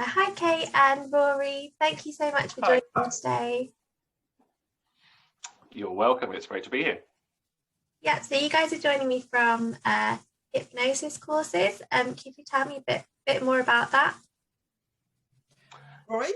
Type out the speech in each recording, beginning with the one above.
Hi, Kate and Rory. Thank you so much for Hi. joining me today. You're welcome. It's great to be here. Yeah, so you guys are joining me from Hypnosis Courses. Can you tell me a bit more about that? Rory?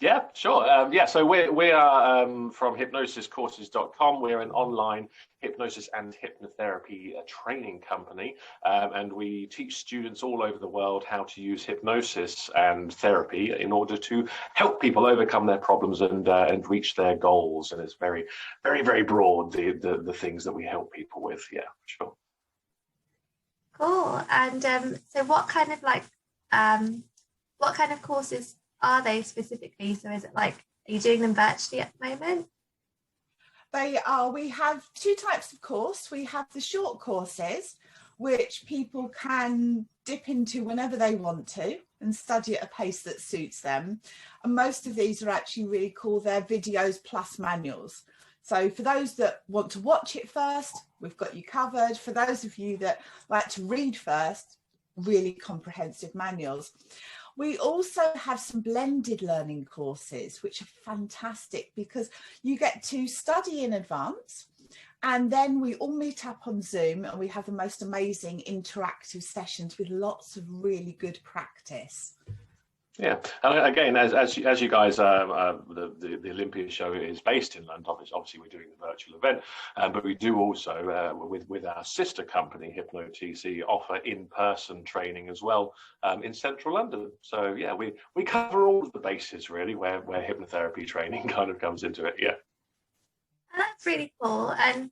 Yeah, sure. So we are from hypnosiscourses.com. We're an online hypnosis and hypnotherapy training company, and we teach students all over the world how to use hypnosis and therapy in order to help people overcome their problems and reach their goals. And it's very, very, very broad, the things that we help people with. Yeah, sure. Cool. And so what kind of courses are they specifically? So is it are you doing them virtually at the moment? They are. We have two types of course. We have the short courses, which people can dip into whenever they want to and study at a pace that suits them. And most of these are actually really cool. They're videos plus manuals. So for those that want to watch it first, we've got you covered. For those of you that like to read first, really comprehensive manuals. We also have some blended learning courses, which are fantastic because you get to study in advance, and then we all meet up on Zoom and we have the most amazing interactive sessions with lots of really good practice. Yeah, and again, as you guys, the Olympia show is based in London. Obviously, we're doing the virtual event, but we do also, with our sister company, Hypnosis, offer in-person training as well in central London. So yeah, we cover all of the bases really, where hypnotherapy training kind of comes into it. Yeah, That's really cool. And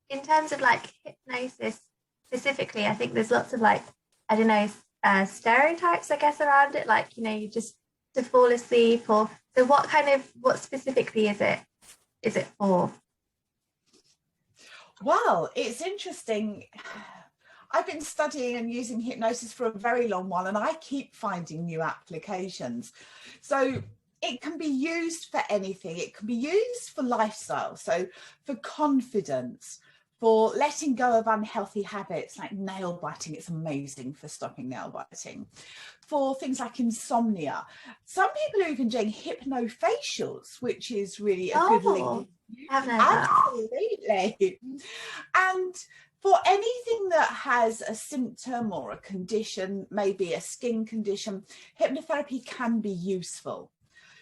in terms of hypnosis specifically, I think there's lots of I don't know, stereotypes, I guess, around it. You just to fall asleep, or so. What specifically is it for? Well, it's interesting. I've been studying and using hypnosis for a very long while, and I keep finding new applications. So it can be used for anything. It can be used for lifestyle, so for confidence, for letting go of unhealthy habits like nail biting. It's amazing for stopping nail biting. For things like insomnia. Some people are even doing hypnofacials, which is really a good link. Absolutely. And for anything that has a symptom or a condition, maybe a skin condition, hypnotherapy can be useful.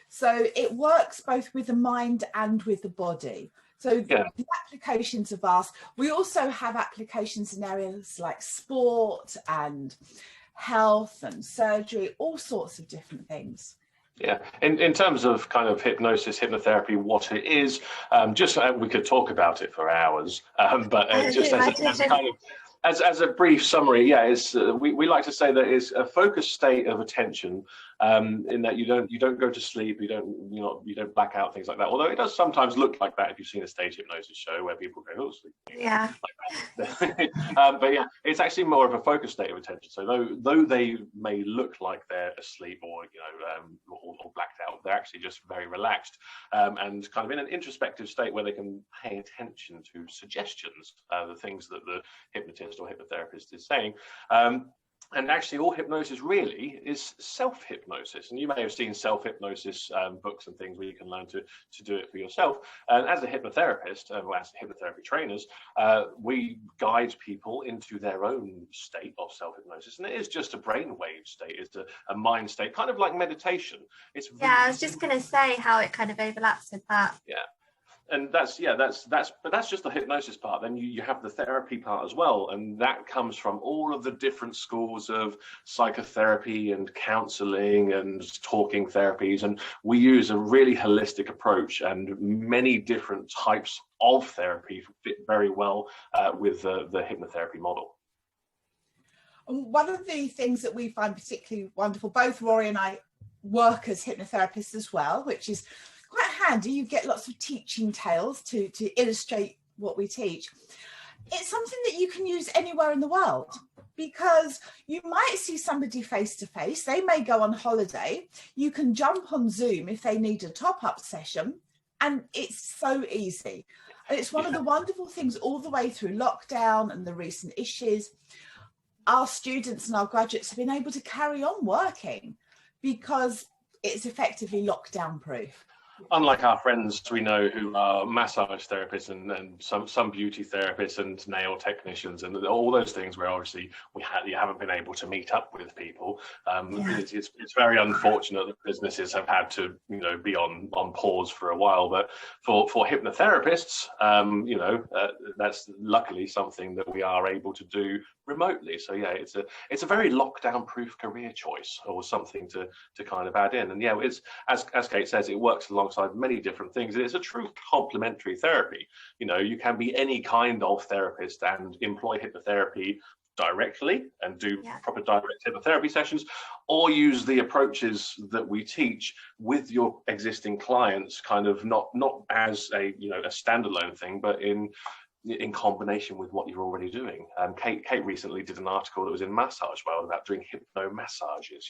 So it works both with the mind and with the body. So the applications are vast. We also have applications in areas like sport and health and surgery, all sorts of different things. Yeah, in terms of kind of hypnosis, hypnotherapy, what it is, we could talk about it for hours, but just as a brief summary, we like to say that it's a focused state of attention, in that you don't go to sleep, you don't black out, things like that. Although it does sometimes look like that if you've seen a stage hypnosis show where people go, oh, sleep. Yeah. But yeah, it's actually more of a focused state of attention. So though they may look like they're asleep or or blacked out, they're actually just very relaxed, and kind of in an introspective state where they can pay attention to suggestions, the things that the hypnotist or hypnotherapist is saying. And actually all hypnosis really is self-hypnosis, and you may have seen self-hypnosis books and things where you can learn to do it for yourself. And as a hypnotherapist, or as hypnotherapy trainers, we guide people into their own state of self-hypnosis, and it is just a brainwave state. It's a mind state, kind of like meditation. I was just going to say how it kind of overlaps with that. Yeah. And that's just the hypnosis part. Then you have the therapy part as well, and that comes from all of the different schools of psychotherapy and counseling and talking therapies, and we use a really holistic approach, and many different types of therapy fit very well with the hypnotherapy model. One of the things that we find particularly wonderful, both Rory and I work as hypnotherapists as well, which is quite handy. You get lots of teaching tales to illustrate what we teach. It's something that you can use anywhere in the world, because you might see somebody face to face. They may go on holiday. You can jump on Zoom if they need a top-up session, and it's so easy. And it's one of the wonderful things all the way through lockdown and the recent issues. Our students and our graduates have been able to carry on working. because it's effectively lockdown proof. Unlike our friends we know who are massage therapists and some beauty therapists and nail technicians and all those things where obviously you haven't been able to meet up with people. It's very unfortunate that businesses have had to be on pause for a while. But for hypnotherapists, that's luckily something that we are able to do remotely. So yeah, it's a very lockdown proof career choice or something to kind of add in. And yeah, it's as Kate says, it works alongside many different things. It's a true complementary therapy. You can be any kind of therapist and employ hypnotherapy directly and do proper direct hypnotherapy sessions, or use the approaches that we teach with your existing clients, kind of not as a standalone thing, but in combination with what you're already doing. Kate recently did an article that was in Massage World about doing hypno massages.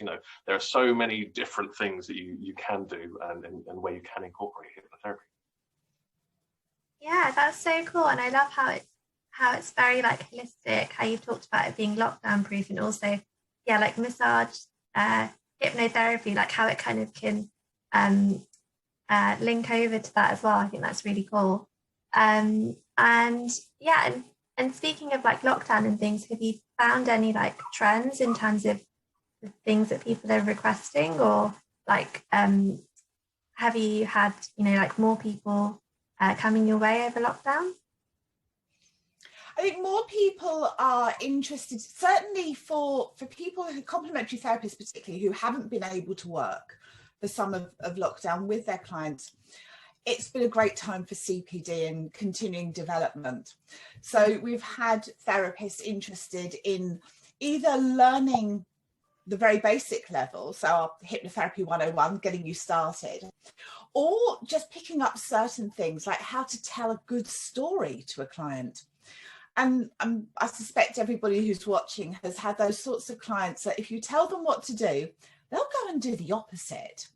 There are so many different things that you can do and where you can incorporate hypnotherapy. Yeah, that's so cool. And I love how it's very like holistic, how you've talked about it being lockdown proof, and also like massage, hypnotherapy, like how it kind of can link over to that as well. I think that's really cool. And speaking of like lockdown and things, have you found any like trends in terms of the things that people are requesting, or like have you had like more people coming your way over lockdown? I think more people are interested, certainly for people who, complementary therapists particularly, who haven't been able to work for some of lockdown with their clients. It's been a great time for CPD and continuing development. So we've had therapists interested in either learning the very basic level, so our Hypnotherapy 101, getting you started, or just picking up certain things like how to tell a good story to a client. And I suspect everybody who's watching has had those sorts of clients that if you tell them what to do, they'll go and do the opposite.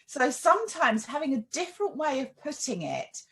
So sometimes having a different way of putting it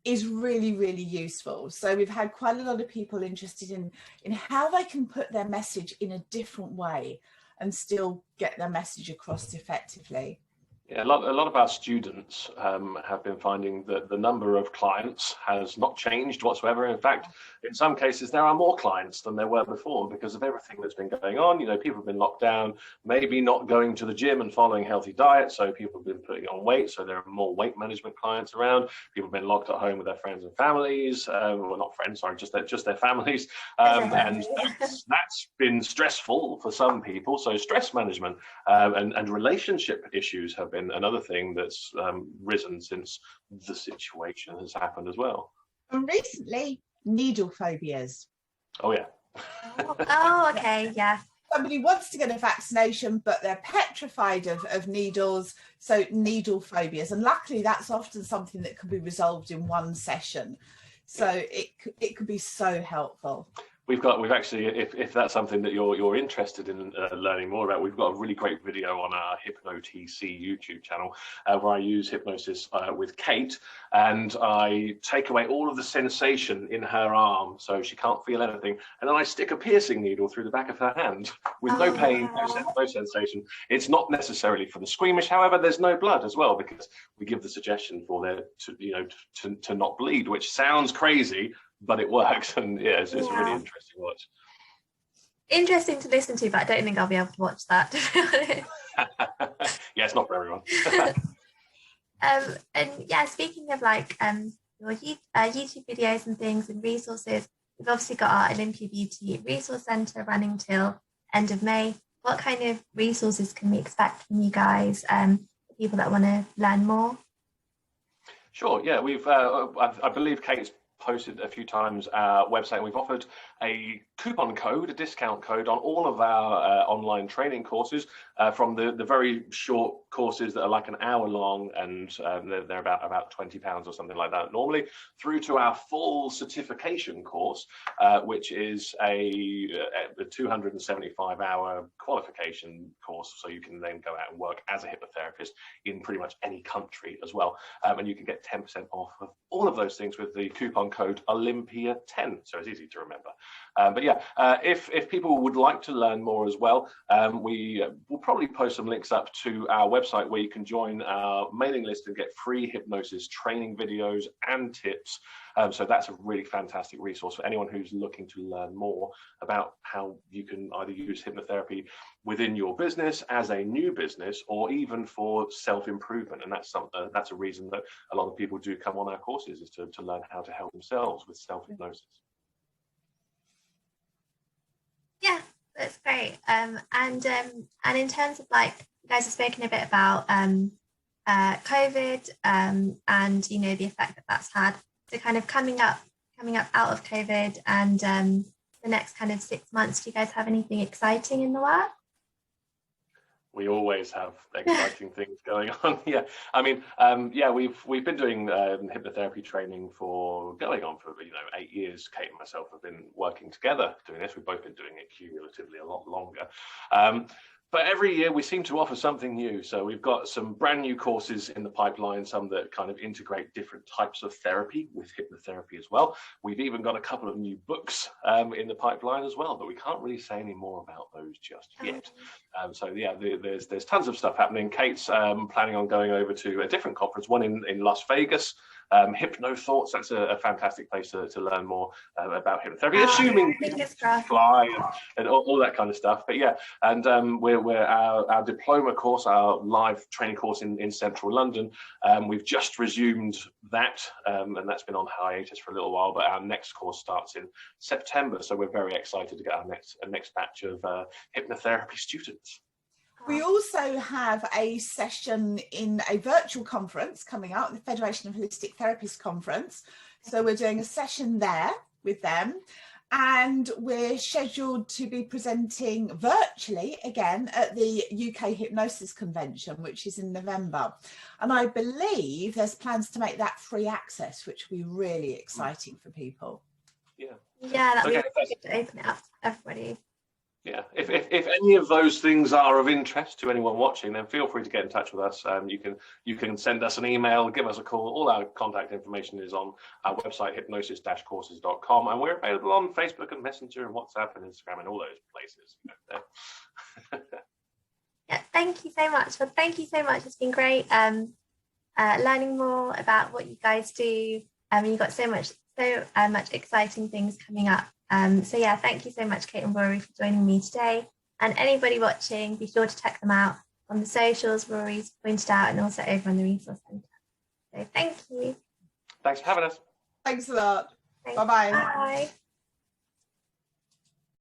is really, really useful. So we've had quite a lot of people interested in how they can put their message in a different way and still get their message across effectively. Yeah, a lot of our students have been finding that the number of clients has not changed whatsoever. In fact, in some cases, there are more clients than there were before because of everything that's been going on. People have been locked down, maybe not going to the gym and following healthy diet. So people have been putting on weight. So there are more weight management clients around. People have been locked at home with their friends and families. Well, not friends, sorry, just their families. And that's been stressful for some people. So stress management and relationship issues have been another thing that's risen since the situation has happened as well. And recently, needle phobias. Oh yeah. Oh, okay, yeah. Somebody wants to get a vaccination, but they're petrified of needles, so needle phobias. And luckily, that's often something that can be resolved in one session. So it could be so helpful. We've actually, if that's something that you're interested in learning more about, we've got a really great video on our HypnoTC YouTube channel where I use hypnosis with Kate, and I take away all of the sensation in her arm so she can't feel anything, and then I stick a piercing needle through the back of her hand with no pain, no sensation. It's not necessarily for the squeamish, however, there's no blood as well because we give the suggestion for there to not bleed, which sounds crazy, but it works, and yeah, it's really interesting to watch. Interesting to listen to, but I don't think I'll be able to watch that. Yeah, it's not for everyone. And yeah, speaking of like your YouTube videos and things and resources, we've obviously got our Olympia Beauty Resource Centre running till end of May. What kind of resources can we expect from you guys, people that want to learn more? Sure, yeah, we've I believe Kate's posted a few times our website, and we've offered a coupon code, a discount code on all of our online training courses, from the very short courses that are like an hour long, and they're about £20 or something like that normally, through to our full certification course, which is a 275-hour qualification course, so you can then go out and work as a hypnotherapist in pretty much any country as well, and you can get 10% off of all of those things with the coupon coupon code Olympia10, so it's easy to remember. But yeah, if people would like to learn more as well, we will probably post some links up to our website where you can join our mailing list and get free hypnosis training videos and tips. So that's a really fantastic resource for anyone who's looking to learn more about how you can either use hypnotherapy within your business, as a new business, or even for self-improvement. And that's a reason that a lot of people do come on our courses, is to learn how to help themselves with self-hypnosis. Yeah, that's great. And in terms of, like, you guys have spoken a bit about COVID, and you know the effect that that's had. So kind of coming up out of COVID and the next kind of 6 months, do you guys have anything exciting in the works? We always have exciting things going on. Yeah, I mean, yeah, we've been doing hypnotherapy training going on for 8 years. Kate and myself have been working together doing this. We've both been doing it cumulatively a lot longer. But every year we seem to offer something new. So we've got some brand new courses in the pipeline, some that kind of integrate different types of therapy with hypnotherapy as well. We've even got a couple of new books in the pipeline as well, but we can't really say any more about those just yet. So yeah, there's tons of stuff happening. Kate's planning on going over to a different conference, one in Las Vegas. Hypno Thoughts, that's a fantastic place to learn more about hypnotherapy, assuming you can fly and all that kind of stuff. But yeah, and we're our diploma course, our live training course in central London, we've just resumed that, and that's been on hiatus for a little while, but our next course starts in September, so we're very excited to get our next batch of hypnotherapy students. We also have a session in a virtual conference coming up, the Federation of Holistic Therapists Conference. So we're doing a session there with them, and we're scheduled to be presenting virtually again at the UK Hypnosis Convention, which is in November. And I believe there's plans to make that free access, which will be really exciting for people. Yeah, that'd be really good to open it up to everybody. Yeah, if any of those things are of interest to anyone watching, then feel free to get in touch with us. You can send us an email, give us a call. All our contact information is on our website, hypnosis-courses.com, and we're available on Facebook and Messenger and WhatsApp and Instagram and all those places. Yeah, thank you so much. Well, thank you so much. It's been great learning more about what you guys do. You've got so much exciting things coming up. So yeah, thank you so much, Kate and Rory, for joining me today. And anybody watching, be sure to check them out on the socials Rory's pointed out, and also over on the Resource Centre. So thank you. Thanks for having us. Thanks a lot. Thanks. Bye-bye. Bye.